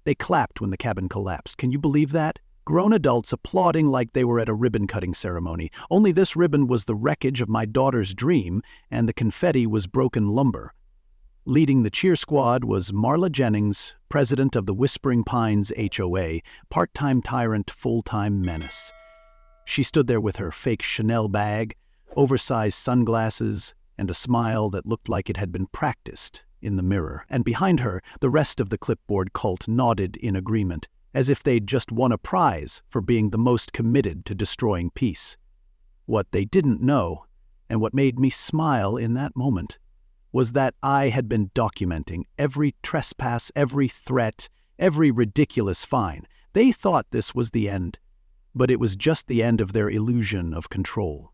They clapped when the cabin collapsed. Can you believe that? Grown adults applauding like they were at a ribbon-cutting ceremony. Only this ribbon was the wreckage of my daughter's dream, and the confetti was broken lumber. Leading the cheer squad was Marla Jennings, president of the Whispering Pines HOA, part-time tyrant, full-time menace. She stood there with her fake Chanel bag, oversized sunglasses, and a smile that looked like it had been practiced in the mirror. And behind her, the rest of the clipboard cult nodded in agreement, as if they'd just won a prize for being the most committed to destroying peace. What they didn't know, and what made me smile in that moment, was that I had been documenting every trespass, every threat, every ridiculous fine. They thought this was the end, but it was just the end of their illusion of control.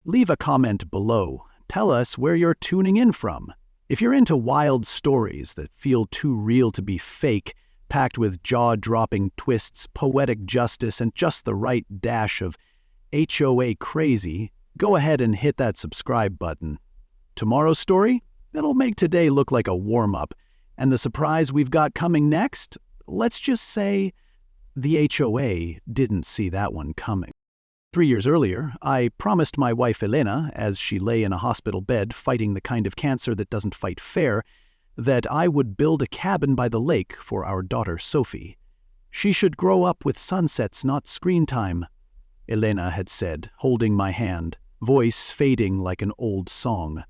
Leave a comment below. Tell us where you're tuning in from. If you're into wild stories that feel too real to be fake, packed with jaw-dropping twists, poetic justice, and just the right dash of HOA crazy, go ahead and hit that subscribe button. Tomorrow's story? It'll make today look like a warm-up. And the surprise we've got coming next? Let's just say the HOA didn't see that one coming. 3 years earlier, I promised my wife Elena, as she lay in a hospital bed fighting the kind of cancer that doesn't fight fair, that I would build a cabin by the lake for our daughter Sophie. She should grow up with sunsets, not screen time, Elena had said, holding my hand, voice fading like an old song.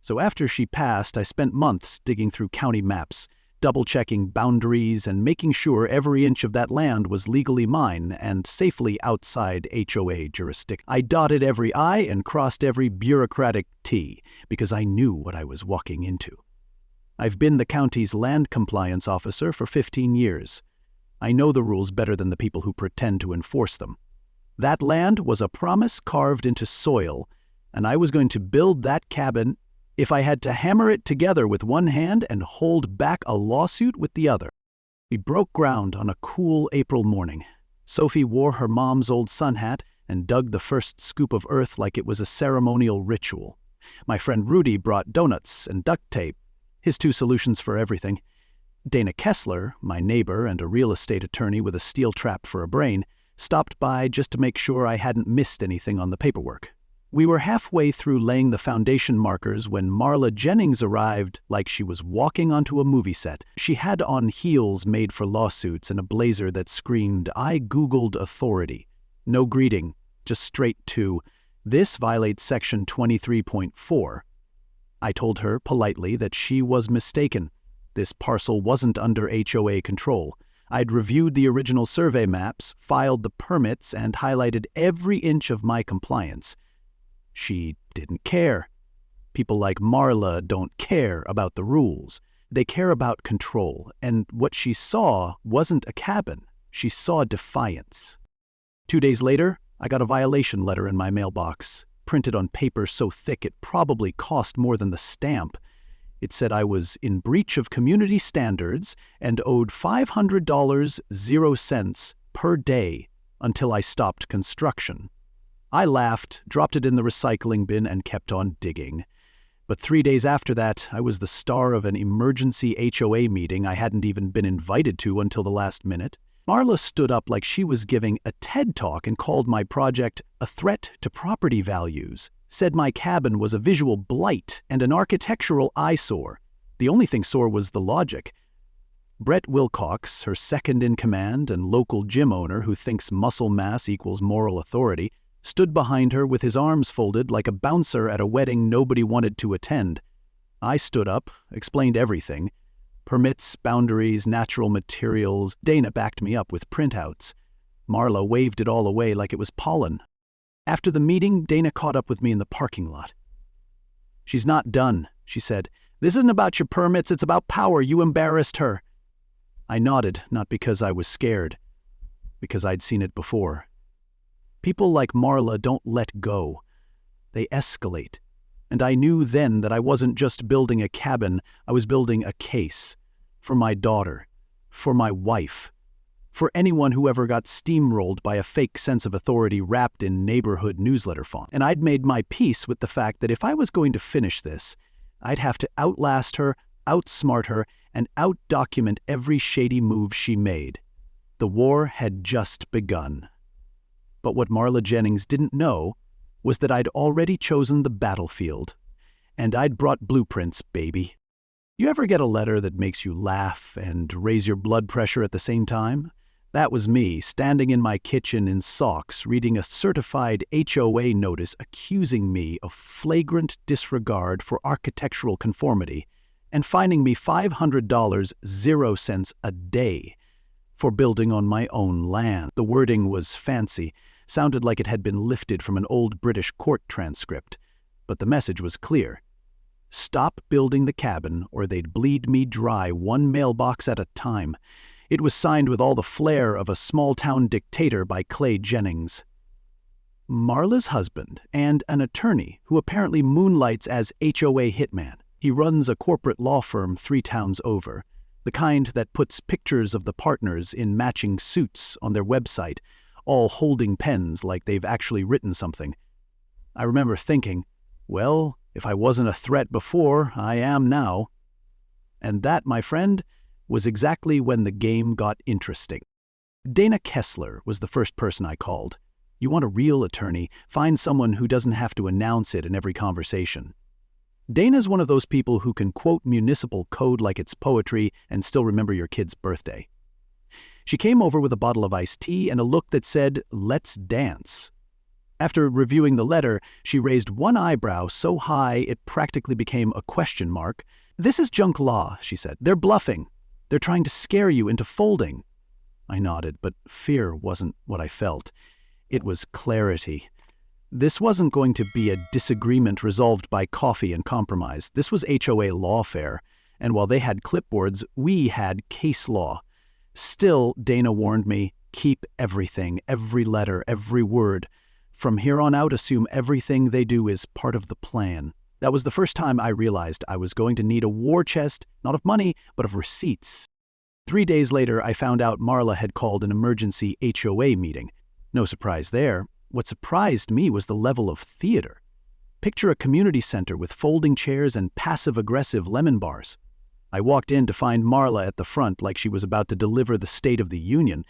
So after she passed, I spent months digging through county maps, double-checking boundaries and making sure every inch of that land was legally mine and safely outside HOA jurisdiction. I dotted every I and crossed every bureaucratic T because I knew what I was walking into. I've been the county's land compliance officer for 15 years. I know the rules better than the people who pretend to enforce them. That land was a promise carved into soil, and I was going to build that cabin if I had to hammer it together with one hand and hold back a lawsuit with the other. We broke ground on a cool April morning. Sophie wore her mom's old sun hat and dug the first scoop of earth like it was a ceremonial ritual. My friend Rudy brought donuts and duct tape, his two solutions for everything. Dana Kessler, my neighbor and a real estate attorney with a steel trap for a brain, stopped by just to make sure I hadn't missed anything on the paperwork. We were halfway through laying the foundation markers when Marla Jennings arrived like she was walking onto a movie set. She had on heels made for lawsuits and a blazer that screamed, "I Googled authority." No greeting, just straight to, "This violates Section 23.4. I told her politely that she was mistaken. This parcel wasn't under HOA control. I'd reviewed the original survey maps, filed the permits, and highlighted every inch of my compliance. She didn't care. People like Marla don't care about the rules. They care about control, and what she saw wasn't a cabin. She saw defiance. 2 days later, I got a violation letter in my mailbox, printed on paper so thick it probably cost more than the stamp. It said I was in breach of community standards and owed $500.00 per day until I stopped construction. I laughed, dropped it in the recycling bin, and kept on digging. But 3 days after that, I was the star of an emergency HOA meeting I hadn't even been invited to until the last minute. Marla stood up like she was giving a TED Talk and called my project a threat to property values, said my cabin was a visual blight and an architectural eyesore. The only thing sore was the logic. Brett Wilcox, her second-in-command and local gym owner who thinks muscle mass equals moral authority, stood behind her with his arms folded like a bouncer at a wedding nobody wanted to attend. I stood up, explained everything. Permits, boundaries, natural materials. Dana backed me up with printouts. Marla waved it all away like it was pollen. After the meeting, Dana caught up with me in the parking lot. "She's not done," she said. "This isn't about your permits, it's about power. You embarrassed her." I nodded, not because I was scared, because I'd seen it before. People like Marla don't let go. They escalate. And I knew then that I wasn't just building a cabin, I was building a case. For my daughter. For my wife. For anyone who ever got steamrolled by a fake sense of authority wrapped in neighborhood newsletter font. And I'd made my peace with the fact that if I was going to finish this, I'd have to outlast her, outsmart her, and out-document every shady move she made. The war had just begun. But what Marla Jennings didn't know was that I'd already chosen the battlefield. And I'd brought blueprints, baby. You ever get a letter that makes you laugh and raise your blood pressure at the same time? That was me, standing in my kitchen in socks, reading a certified HOA notice accusing me of flagrant disregard for architectural conformity and fining me $500, 0 cents a day, for building on my own land. The wording was fancy, sounded like it had been lifted from an old British court transcript, but the message was clear. Stop building the cabin or they'd bleed me dry one mailbox at a time. It was signed with all the flair of a small-town dictator by Clay Jennings. Marla's husband, and an attorney who apparently moonlights as HOA hitman. He runs a corporate law firm 3 towns over, the kind that puts pictures of the partners in matching suits on their website, all holding pens like they've actually written something. I remember thinking, well, if I wasn't a threat before, I am now. And that, my friend, was exactly when the game got interesting. Dana Kessler was the first person I called. You want a real attorney, find someone who doesn't have to announce it in every conversation. Dana's one of those people who can quote municipal code like it's poetry and still remember your kid's birthday. She came over with a bottle of iced tea and a look that said, "Let's dance." After reviewing the letter, she raised one eyebrow so high it practically became a question mark. "This is junk law," she said. "They're bluffing. They're trying to scare you into folding." I nodded, but fear wasn't what I felt. It was clarity. This wasn't going to be a disagreement resolved by coffee and compromise. This was HOA lawfare, and while they had clipboards, we had case law. Still, Dana warned me, keep everything, every letter, every word. From here on out, assume everything they do is part of the plan. That was the first time I realized I was going to need a war chest, not of money, but of receipts. 3 days later, I found out Marla had called an emergency HOA meeting. No surprise there. What surprised me was the level of theater. Picture a community center with folding chairs and passive-aggressive lemon bars. I walked in to find Marla at the front like she was about to deliver the State of the Union.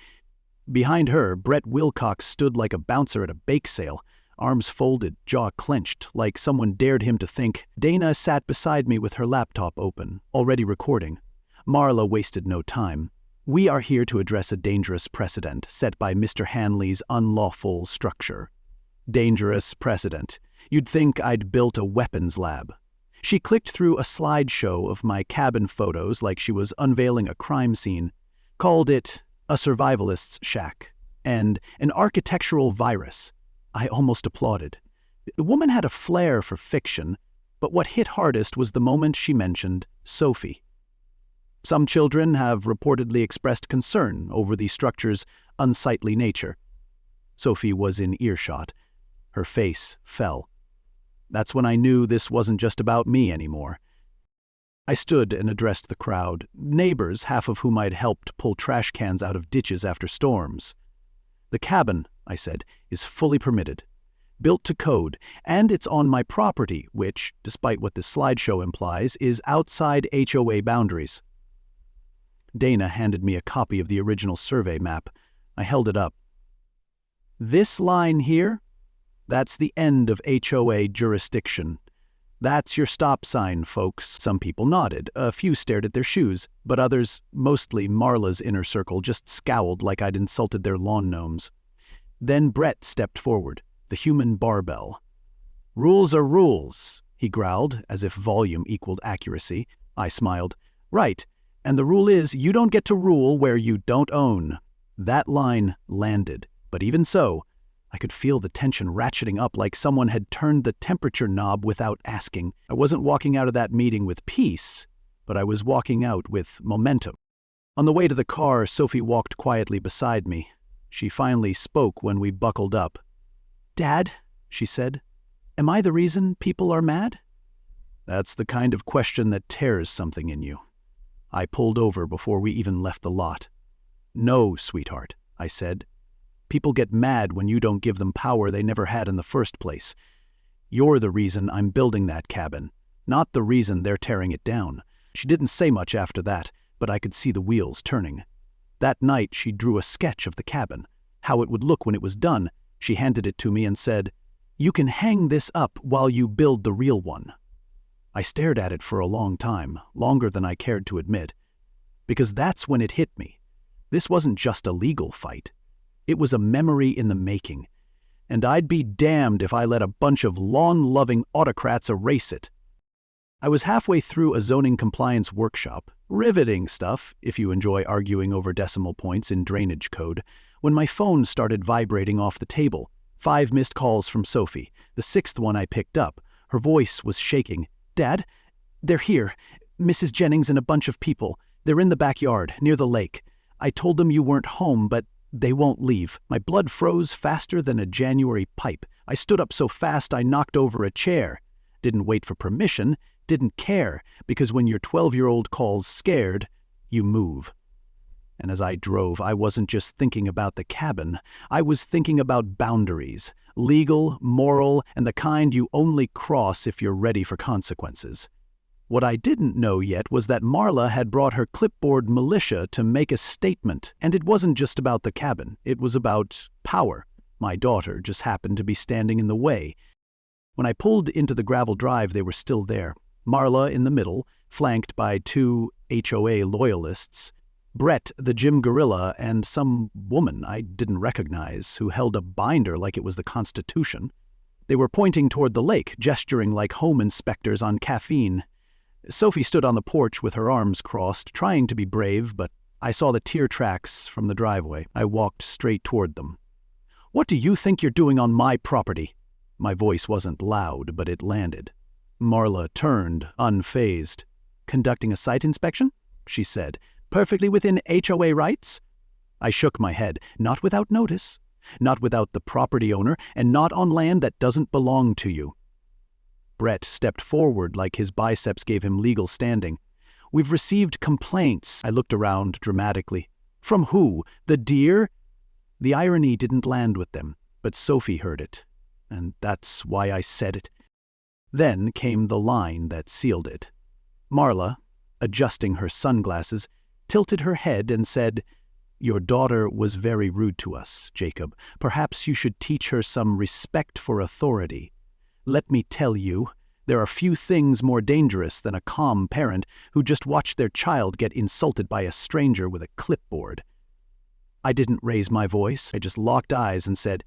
Behind her, Brett Wilcox stood like a bouncer at a bake sale, arms folded, jaw clenched, like someone dared him to think. Dana sat beside me with her laptop open, already recording. Marla wasted no time. "We are here to address a dangerous precedent set by Mr. Hanley's unlawful structure." Dangerous precedent. You'd think I'd built a weapons lab. She clicked through a slideshow of my cabin photos like she was unveiling a crime scene, called it a survivalist's shack, and an architectural virus. I almost applauded. The woman had a flair for fiction, but what hit hardest was the moment she mentioned Sophie. Some children have reportedly expressed concern over the structure's unsightly nature. Sophie was in earshot. Her face fell. That's when I knew this wasn't just about me anymore. I stood and addressed the crowd, neighbors, half of whom I'd helped pull trash cans out of ditches after storms. "The cabin," I said, "is fully permitted, built to code, and it's on my property, which, despite what this slideshow implies, is outside HOA boundaries." Dana handed me a copy of the original survey map. I held it up. "This line here? That's the end of HOA jurisdiction. That's your stop sign, folks." Some people nodded. A few stared at their shoes, but others, mostly Marla's inner circle, just scowled like I'd insulted their lawn gnomes. Then Brett stepped forward, the human barbell. "Rules are rules," he growled, as if volume equaled accuracy. I smiled. "Right. And the rule is you don't get to rule where you don't own." That line landed, but even so, I could feel the tension ratcheting up like someone had turned the temperature knob without asking. I wasn't walking out of that meeting with peace, but I was walking out with momentum. On the way to the car, Sophie walked quietly beside me. She finally spoke when we buckled up. "Dad," she said, "am I the reason people are mad?" That's the kind of question that tears something in you. I pulled over before we even left the lot. "No, sweetheart," I said. "People get mad when you don't give them power they never had in the first place. You're the reason I'm building that cabin, not the reason they're tearing it down." She didn't say much after that, but I could see the wheels turning. That night she drew a sketch of the cabin, how it would look when it was done. She handed it to me and said, "You can hang this up while you build the real one." I stared at it for a long time, longer than I cared to admit, because that's when it hit me. This wasn't just a legal fight. It was a memory in the making, and I'd be damned if I let a bunch of lawn-loving autocrats erase it. I was halfway through a zoning compliance workshop, riveting stuff if you enjoy arguing over decimal points in drainage code, when my phone started vibrating off the table. 5 missed calls from Sophie. The 6th one I picked up. Her voice was shaking. "Dad, they're here. Mrs. Jennings and a bunch of people. They're in the backyard, near the lake. I told them you weren't home, but they won't leave." My blood froze faster than a January pipe. I stood up so fast I knocked over a chair. Didn't wait for permission, didn't care, because when your 12-year-old calls scared, you move. And as I drove, I wasn't just thinking about the cabin. I was thinking about boundaries, legal, moral, and the kind you only cross if you're ready for consequences. What I didn't know yet was that Marla had brought her clipboard militia to make a statement, and it wasn't just about the cabin. It was about power. My daughter just happened to be standing in the way. When I pulled into the gravel drive, they were still there. Marla in the middle, flanked by 2 HOA loyalists, Brett, the gym gorilla, and some woman I didn't recognize who held a binder like it was the Constitution. They were pointing toward the lake, gesturing like home inspectors on caffeine. Sophie stood on the porch with her arms crossed, trying to be brave, but I saw the tear tracks from the driveway. I walked straight toward them. "What do you think you're doing on my property?" My voice wasn't loud, but it landed. Marla turned, unfazed. "Conducting a site inspection?" she said. "Perfectly within HOA rights?" I shook my head. "Not without notice. Not without the property owner, and not on land that doesn't belong to you." Brett stepped forward like his biceps gave him legal standing. "We've received complaints." I looked around dramatically. "From who? The deer?" The irony didn't land with them, but Sophie heard it, and that's why I said it. Then came the line that sealed it. Marla, adjusting her sunglasses, tilted her head and said, "Your daughter was very rude to us, Jacob. Perhaps you should teach her some respect for authority. Let me tell you, there are few things more dangerous than a calm parent who just watched their child get insulted by a stranger with a clipboard." I didn't raise my voice. I just locked eyes and said,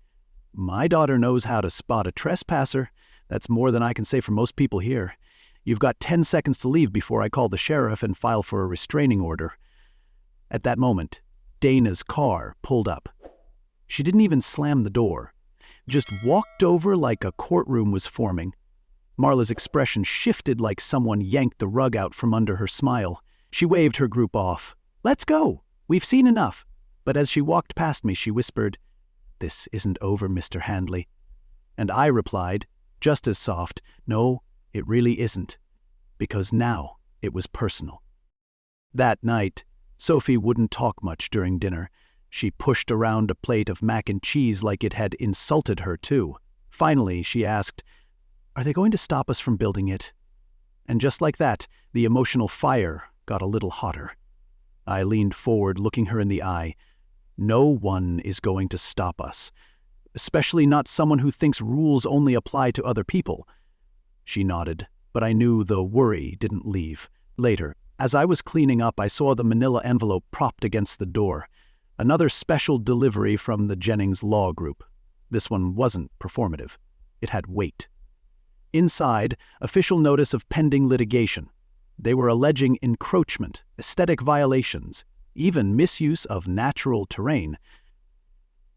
"My daughter knows how to spot a trespasser. That's more than I can say for most people here. You've got 10 seconds to leave before I call the sheriff and file for a restraining order." At that moment, Dana's car pulled up. She didn't even slam the door, just walked over like a courtroom was forming. Marla's expression shifted like someone yanked the rug out from under her smile. She waved her group off. "Let's go. We've seen enough." But as she walked past me, she whispered, "This isn't over, Mr. Handley." And I replied, just as soft, "No, it really isn't." Because now it was personal. That night, Sophie wouldn't talk much during dinner. She pushed around a plate of mac and cheese like it had insulted her too. Finally, she asked, "Are they going to stop us from building it?" And just like that, the emotional fire got a little hotter. I leaned forward, looking her in the eye. "No one is going to stop us, especially not someone who thinks rules only apply to other people." She nodded, but I knew the worry didn't leave. Later, as I was cleaning up, I saw the manila envelope propped against the door. Another special delivery from the Jennings Law Group. This one wasn't performative. It had weight. Inside, official notice of pending litigation. They were alleging encroachment, aesthetic violations, even misuse of natural terrain.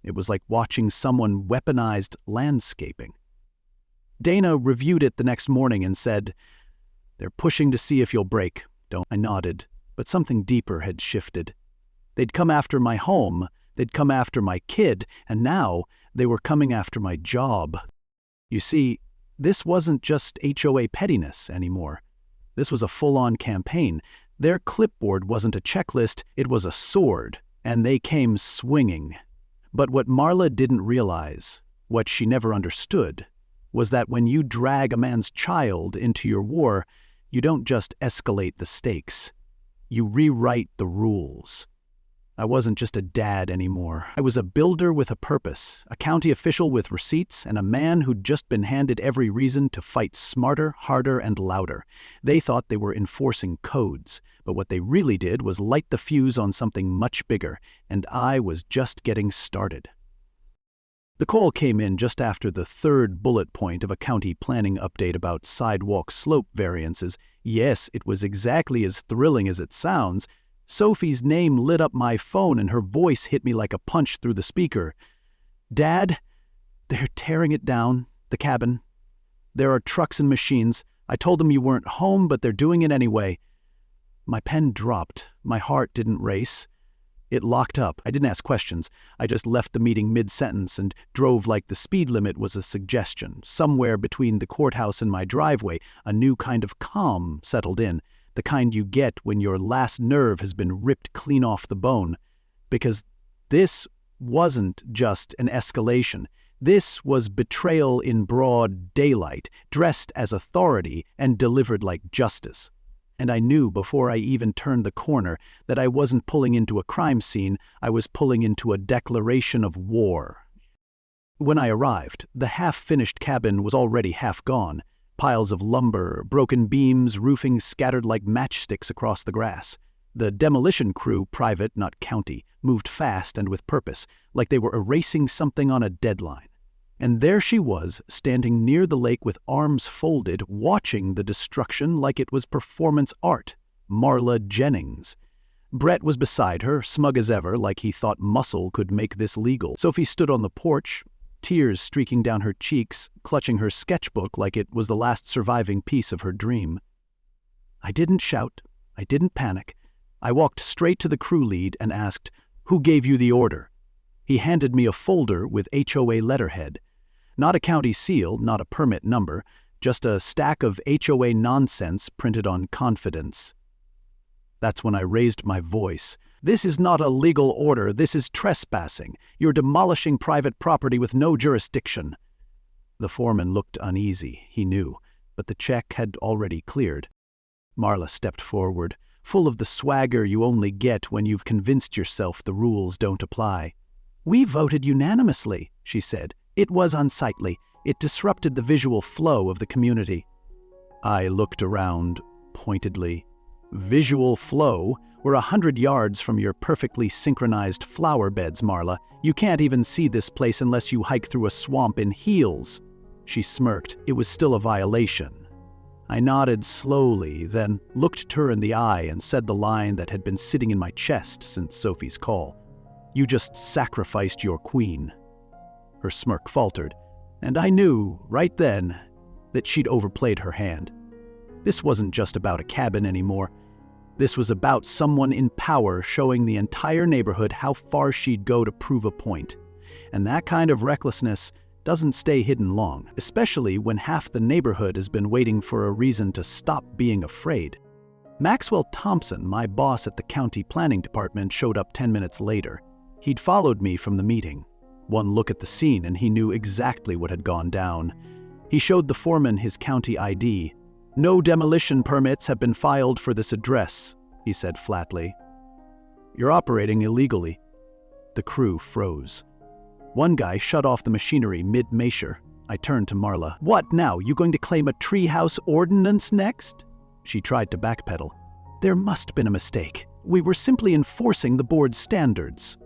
It was like watching someone weaponized landscaping. Dana reviewed it the next morning and said, "They're pushing to see if you'll break." I nodded, but something deeper had shifted. They'd come after my home, they'd come after my kid, and now they were coming after my job. You see, this wasn't just HOA pettiness anymore. This was a full-on campaign. Their clipboard wasn't a checklist, it was a sword, and they came swinging. But what Marla didn't realize, what she never understood, was that when you drag a man's child into your war, You don't just escalate the stakes. You rewrite the rules. I wasn't just a dad anymore. I was a builder with a purpose, a county official with receipts, and a man who'd just been handed every reason to fight smarter, harder, and louder. They thought they were enforcing codes, but what they really did was light the fuse on something much bigger, and I was just getting started. The call came in just after the third bullet point of a county planning update about sidewalk slope variances. Yes, it was exactly as thrilling as it sounds. Sophie's name lit up my phone and her voice hit me like a punch through the speaker. "Dad, they're tearing it down, the cabin. There are trucks and machines. I told them you weren't home, but they're doing it anyway." My pen dropped. My heart didn't race. It locked up. I didn't ask questions. I just left the meeting mid-sentence and drove like the speed limit was a suggestion. Somewhere between the courthouse and my driveway, a new kind of calm settled in. The kind you get when your last nerve has been ripped clean off the bone. Because this wasn't just an escalation. This was betrayal in broad daylight, dressed as authority and delivered like justice. And I knew before I even turned the corner that I wasn't pulling into a crime scene, I was pulling into a declaration of war. When I arrived, the half-finished cabin was already half gone. Piles of lumber, broken beams, roofing scattered like matchsticks across the grass. The demolition crew, private, not county, moved fast and with purpose, like they were erasing something on a deadline. And there she was, standing near the lake with arms folded, watching the destruction like it was performance art. Marla Jennings. Brett was beside her, smug as ever, like he thought muscle could make this legal. Sophie stood on the porch, tears streaking down her cheeks, clutching her sketchbook like it was the last surviving piece of her dream. I didn't shout. I didn't panic. I walked straight to the crew lead and asked, "Who gave you the order?" He handed me a folder with HOA letterhead. Not a county seal, not a permit number, just a stack of HOA nonsense printed on confidence. That's when I raised my voice. "This is not a legal order. This is trespassing. You're demolishing private property with no jurisdiction." The foreman looked uneasy, he knew, but the check had already cleared. Marla stepped forward, full of the swagger you only get when you've convinced yourself the rules don't apply. "We voted unanimously," she said. "It was unsightly. It disrupted the visual flow of the community." I looked around, pointedly. "Visual flow? We're 100 yards from your perfectly synchronized flower beds, Marla. You can't even see this place unless you hike through a swamp in heels." She smirked. It was still a violation. I nodded slowly, then looked her in the eye and said the line that had been sitting in my chest since Sophie's call. "You just sacrificed your queen." Her smirk faltered, and I knew, right then, that she'd overplayed her hand. This wasn't just about a cabin anymore. This was about someone in power showing the entire neighborhood how far she'd go to prove a point. And that kind of recklessness doesn't stay hidden long, especially when half the neighborhood has been waiting for a reason to stop being afraid. Maxwell Thompson, my boss at the county planning department, showed up 10 minutes later. He'd followed me from the meeting. One look at the scene and he knew exactly what had gone down. He showed the foreman his county ID. "No demolition permits have been filed for this address," he said flatly. "You're operating illegally." The crew froze. One guy shut off the machinery mid-measure. I turned to Marla. "What now? You going to claim a treehouse ordinance next?" She tried to backpedal. "There must have been a mistake. We were simply enforcing the board's standards."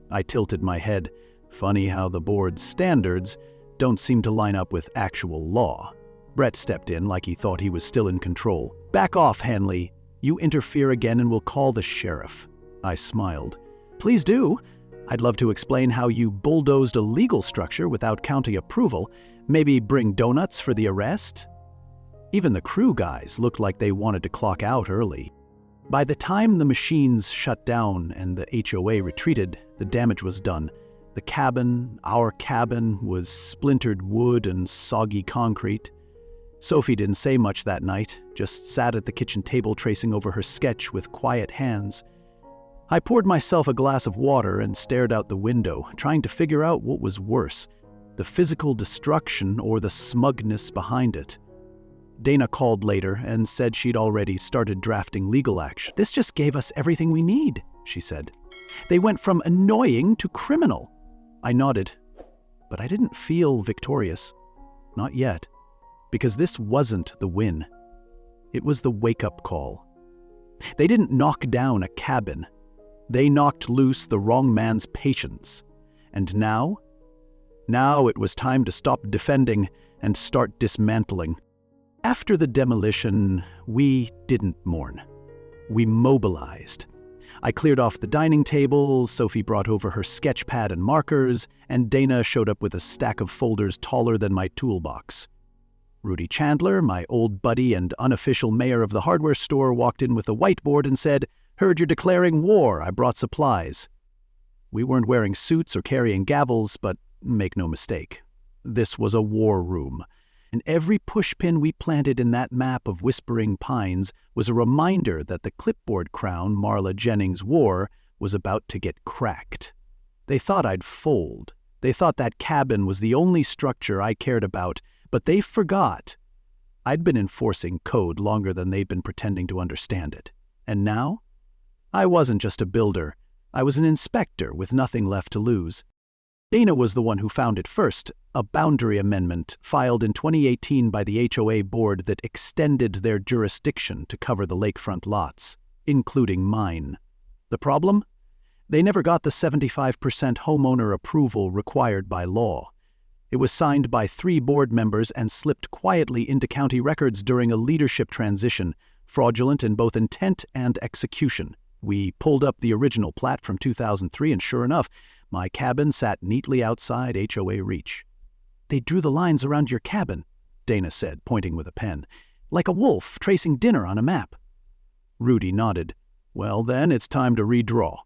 I tilted my head. Funny how the board's standards don't seem to line up with actual law. Brett stepped in like he thought he was still in control. "Back off, Hanley. You interfere again and we'll call the sheriff." I smiled. "Please do. I'd love to explain how you bulldozed a legal structure without county approval. Maybe bring donuts for the arrest?" Even the crew guys looked like they wanted to clock out early. By the time the machines shut down and the HOA retreated, the damage was done. The cabin, our cabin, was splintered wood and soggy concrete. Sophie didn't say much that night, just sat at the kitchen table tracing over her sketch with quiet hands. I poured myself a glass of water and stared out the window, trying to figure out what was worse, the physical destruction or the smugness behind it. Dana called later and said she'd already started drafting legal action. "This just gave us everything we need," she said. "They went from annoying to criminal." I nodded, but I didn't feel victorious. Not yet, because this wasn't the win. It was the wake-up call. They didn't knock down a cabin. They knocked loose the wrong man's patience. And now? Now it was time to stop defending and start dismantling. After the demolition, we didn't mourn. We mobilized. I cleared off the dining table, Sophie brought over her sketch pad and markers, and Dana showed up with a stack of folders taller than my toolbox. Rudy Chandler, my old buddy and unofficial mayor of the hardware store, walked in with a whiteboard and said, "Heard you're declaring war, I brought supplies." We weren't wearing suits or carrying gavels, but make no mistake, this was a war room. And every pushpin we planted in that map of whispering pines was a reminder that the clipboard crown Marla Jennings wore was about to get cracked. They thought I'd fold. They thought that cabin was the only structure I cared about, but they forgot. I'd been enforcing code longer than they'd been pretending to understand it. And now? I wasn't just a builder. I was an inspector with nothing left to lose. Dana was the one who found it first, a boundary amendment filed in 2018 by the HOA board that extended their jurisdiction to cover the lakefront lots, including mine. The problem? They never got the 75% homeowner approval required by law. It was signed by 3 board members and slipped quietly into county records during a leadership transition, fraudulent in both intent and execution. We pulled up the original plat from 2003, and sure enough, my cabin sat neatly outside HOA reach. "They drew the lines around your cabin," Dana said, pointing with a pen, "like a wolf tracing dinner on a map." Rudy nodded. "Well, then it's time to redraw."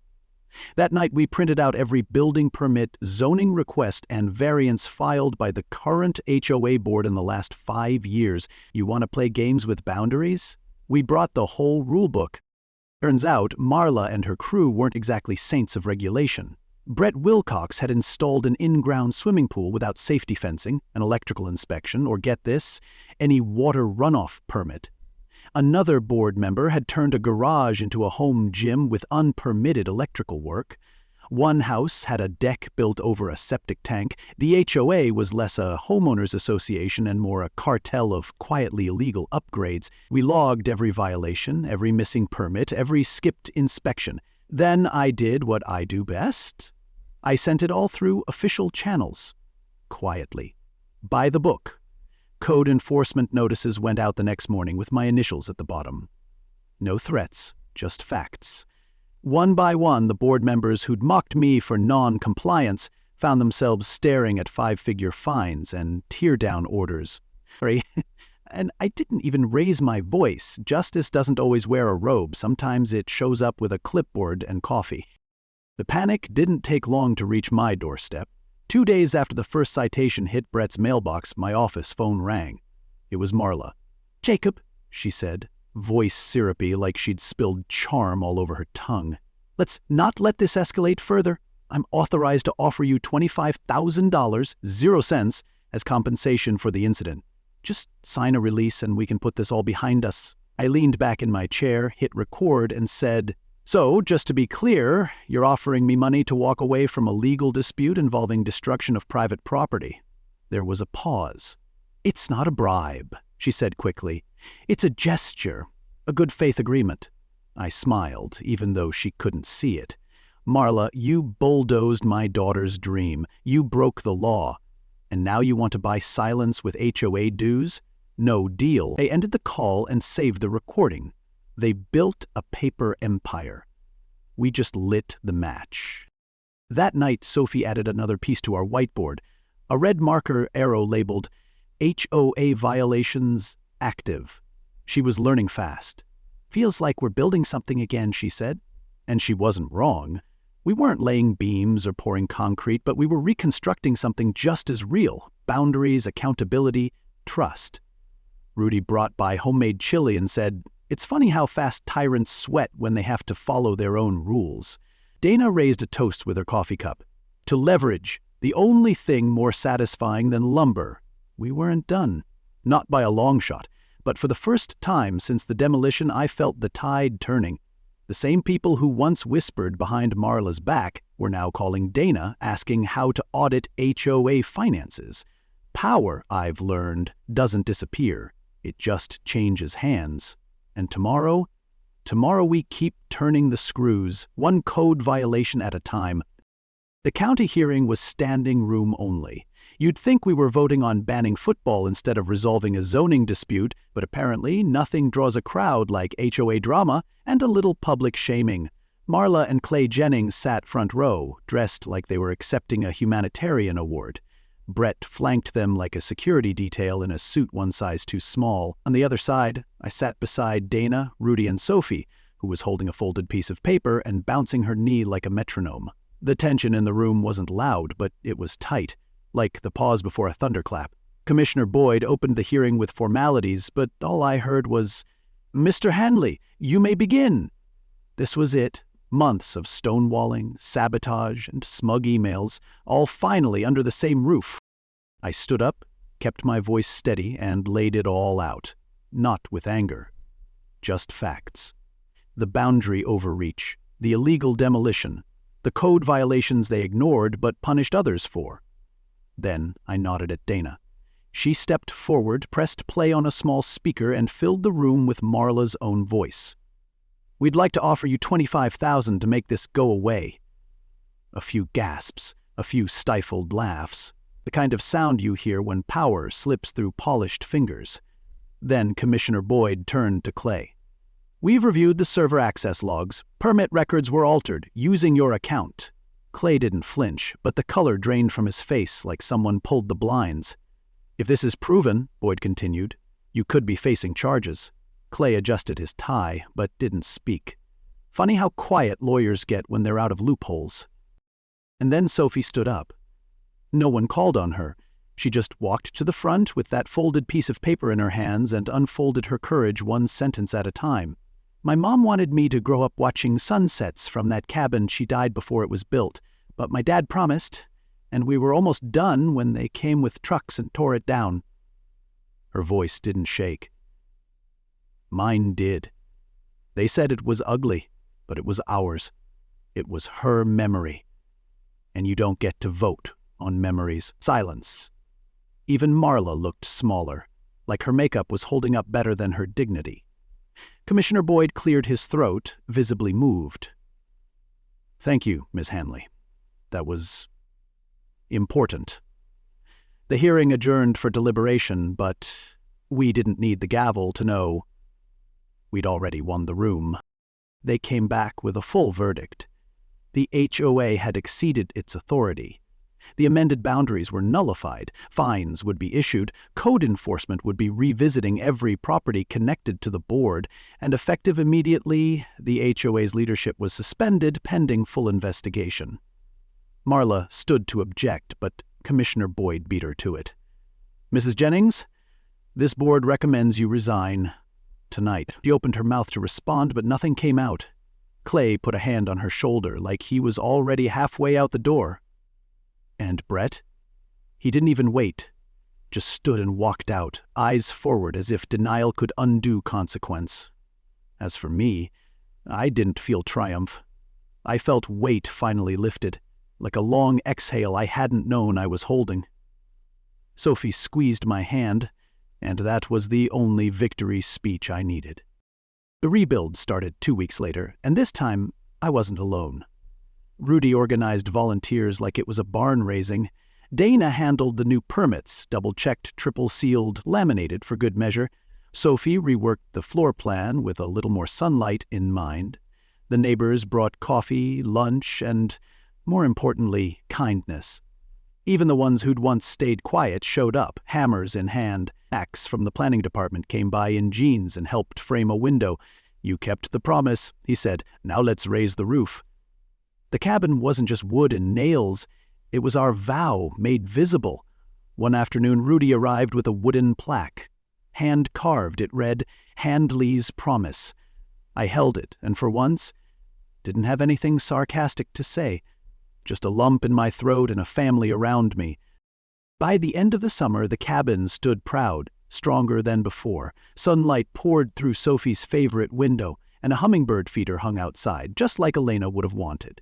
That night we printed out every building permit, zoning request, and variance filed by the current HOA board in the last 5 years. You want to play games with boundaries? We brought the whole rulebook. Turns out, Marla and her crew weren't exactly saints of regulation. Brett Wilcox had installed an in-ground swimming pool without safety fencing, an electrical inspection, or get this, any water runoff permit. Another board member had turned a garage into a home gym with unpermitted electrical work. One house had a deck built over a septic tank. The HOA was less a homeowners association and more a cartel of quietly illegal upgrades. We logged every violation, every missing permit, every skipped inspection. Then I did what I do best. I sent it all through official channels. Quietly. By the book. Code enforcement notices went out the next morning with my initials at the bottom. No threats, just facts. One by one, the board members who'd mocked me for non-compliance found themselves staring at 5-figure fines and tear-down orders. And I didn't even raise my voice. Justice doesn't always wear a robe. Sometimes it shows up with a clipboard and coffee. The panic didn't take long to reach my doorstep. 2 days after the first citation hit Brett's mailbox, my office phone rang. It was Marla. "Jacob," she said, voice syrupy like she'd spilled charm all over her tongue. "Let's not let this escalate further. I'm authorized to offer you $25,000, 0 cents, as compensation for the incident. Just sign a release and we can put this all behind us." I leaned back in my chair, hit record, and said, "So, just to be clear, you're offering me money to walk away from a legal dispute involving destruction of private property." There was a pause. "It's not a bribe," she said quickly. "It's a gesture, a good faith agreement." I smiled, even though she couldn't see it. "Marla, you bulldozed my daughter's dream. You broke the law. And now you want to buy silence with HOA dues? No deal." They ended the call and saved the recording. They built a paper empire. We just lit the match. That night, Sophie added another piece to our whiteboard, a red marker arrow labeled HOA violations active. She was learning fast. "Feels like we're building something again," she said. And she wasn't wrong. We weren't laying beams or pouring concrete, but we were reconstructing something just as real: boundaries, accountability, trust. Rudy brought by homemade chili and said, "It's funny how fast tyrants sweat when they have to follow their own rules." Dana raised a toast with her coffee cup. "To leverage, the only thing more satisfying than lumber." We weren't done. Not by a long shot, But for the first time since the demolition, I felt the tide turning. The same people who once whispered behind Marla's back were now calling Dana, asking how to audit HOA finances. Power, I've learned, doesn't disappear. It just changes hands. And tomorrow we keep turning the screws, one code violation at a time. The county hearing was standing room only. You'd think we were voting on banning football instead of resolving a zoning dispute, but apparently nothing draws a crowd like HOA drama and a little public shaming. Marla and Clay Jennings sat front row, dressed like they were accepting a humanitarian award. Brett flanked them like a security detail in a suit one size too small. On the other side, I sat beside Dana, Rudy, and Sophie, who was holding a folded piece of paper and bouncing her knee like a metronome. The tension in the room wasn't loud, but it was tight, like the pause before a thunderclap. Commissioner Boyd opened the hearing with formalities, but all I heard was, "Mr. Hanley, you may begin." This was it. Months of stonewalling, sabotage, and smug emails, all finally under the same roof. I stood up, kept my voice steady, and laid it all out. Not with anger. Just facts. The boundary overreach, the illegal demolition, the code violations they ignored but punished others for. Then I nodded at Dana. She stepped forward, pressed play on a small speaker, and filled the room with Marla's own voice. "We'd like to offer you $25,000 to make this go away." A few gasps, a few stifled laughs, the kind of sound you hear when power slips through polished fingers. Then Commissioner Boyd turned to Clay. "We've reviewed the server access logs. Permit records were altered, using your account." Clay didn't flinch, but the color drained from his face like someone pulled the blinds. "If this is proven," Boyd continued, "you could be facing charges." Clay adjusted his tie, but didn't speak. Funny how quiet lawyers get when they're out of loopholes. And then Sophie stood up. No one called on her. She just walked to the front with that folded piece of paper in her hands and unfolded her courage one sentence at a time. "My mom wanted me to grow up watching sunsets from that cabin. She died before it was built, but my dad promised, and we were almost done when they came with trucks and tore it down." Her voice didn't shake. Mine did. They said it was ugly, but it was ours. It was her memory. And you don't get to vote on memories. Silence. Even Marla looked smaller, like her makeup was holding up better than her dignity. Commissioner Boyd cleared his throat, visibly moved. "Thank you, Ms. Hanley. That was important." The hearing adjourned for deliberation, but we didn't need the gavel to know we'd already won the room. They came back with a full verdict. The HOA had exceeded its authority. The amended boundaries were nullified, fines would be issued, code enforcement would be revisiting every property connected to the board, and effective immediately, the HOA's leadership was suspended pending full investigation. Marla stood to object, but Commissioner Boyd beat her to it. "Mrs. Jennings, this board recommends you resign tonight." She opened her mouth to respond, but nothing came out. Clay put a hand on her shoulder like he was already halfway out the door. And Brett? He didn't even wait, just stood and walked out, eyes forward as if denial could undo consequence. As for me, I didn't feel triumph. I felt weight finally lifted, like a long exhale I hadn't known I was holding. Sophie squeezed my hand, and that was the only victory speech I needed. The rebuild started 2 weeks later, and this time I wasn't alone. Rudy organized volunteers like it was a barn raising. Dana handled the new permits, double-checked, triple-sealed, laminated for good measure. Sophie reworked the floor plan with a little more sunlight in mind. The neighbors brought coffee, lunch, and, more importantly, kindness. Even the ones who'd once stayed quiet showed up, hammers in hand. Max from the planning department came by in jeans and helped frame a window. "You kept the promise," he said. "Now let's raise the roof." The cabin wasn't just wood and nails. It was our vow made visible. One afternoon, Rudy arrived with a wooden plaque. Hand-carved, it read, "Handley's Promise." I held it, and for once, didn't have anything sarcastic to say. Just a lump in my throat and a family around me. By the end of the summer, the cabin stood proud, stronger than before. Sunlight poured through Sophie's favorite window, and a hummingbird feeder hung outside, just like Elena would have wanted.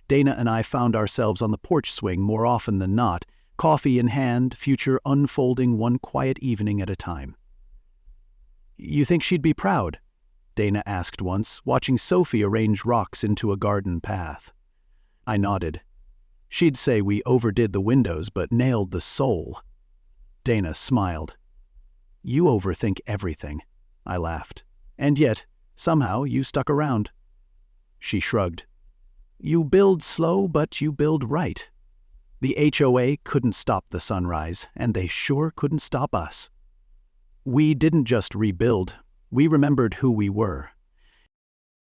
Dana and I found ourselves on the porch swing more often than not, coffee in hand, future unfolding one quiet evening at a time. "You think she'd be proud?" Dana asked once, watching Sophie arrange rocks into a garden path. I nodded. "She'd say we overdid the windows but nailed the soul." Dana smiled. "You overthink everything," I laughed. "And yet, somehow, you stuck around." She shrugged. "You build slow, but you build right. The HOA couldn't stop the sunrise, and they sure couldn't stop us. We didn't just rebuild, we remembered who we were.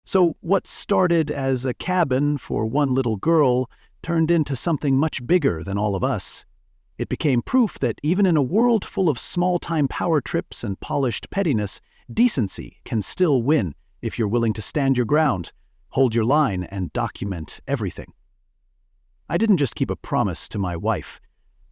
So what started as a cabin for one little girl turned into something much bigger than all of us. It became proof that even in a world full of small-time power trips and polished pettiness, decency can still win if you're willing to stand your ground, hold your line, and document everything. I didn't just keep a promise to my wife.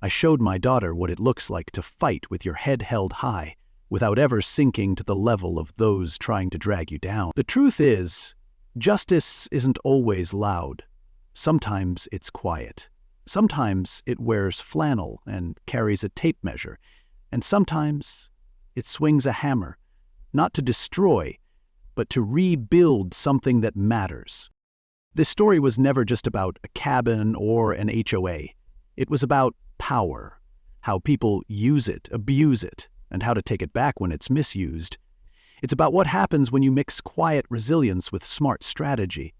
I showed my daughter what it looks like to fight with your head held high, without ever sinking to the level of those trying to drag you down. The truth is, justice isn't always loud. Sometimes it's quiet. Sometimes it wears flannel and carries a tape measure. And sometimes it swings a hammer, not to destroy, but to rebuild something that matters. This story was never just about a cabin or an HOA. It was about power, how people use it, abuse it, and how to take it back when it's misused. It's about what happens when you mix quiet resilience with smart strategy.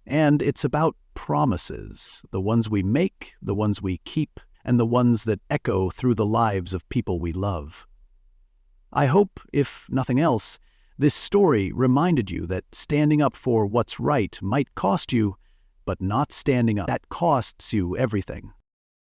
And it's about promises, the ones we make, the ones we keep, and the ones that echo through the lives of people we love. I hope, if nothing else, this story reminded you that standing up for what's right might cost you, but not standing up, that costs you everything.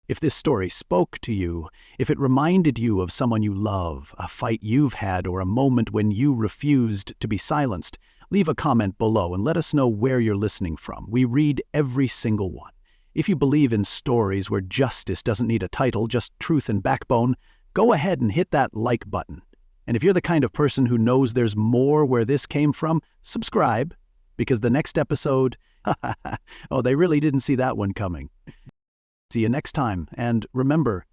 If this story spoke to you, if it reminded you of someone you love, a fight you've had, or a moment when you refused to be silenced, leave a comment below and let us know where you're listening from. We read every single one. If you believe in stories where justice doesn't need a title, just truth and backbone, go ahead and hit that like button. And if you're the kind of person who knows there's more where this came from, subscribe, because the next episode, oh, they really didn't see that one coming. See you next time, and remember,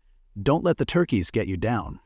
don't let the turkeys get you down.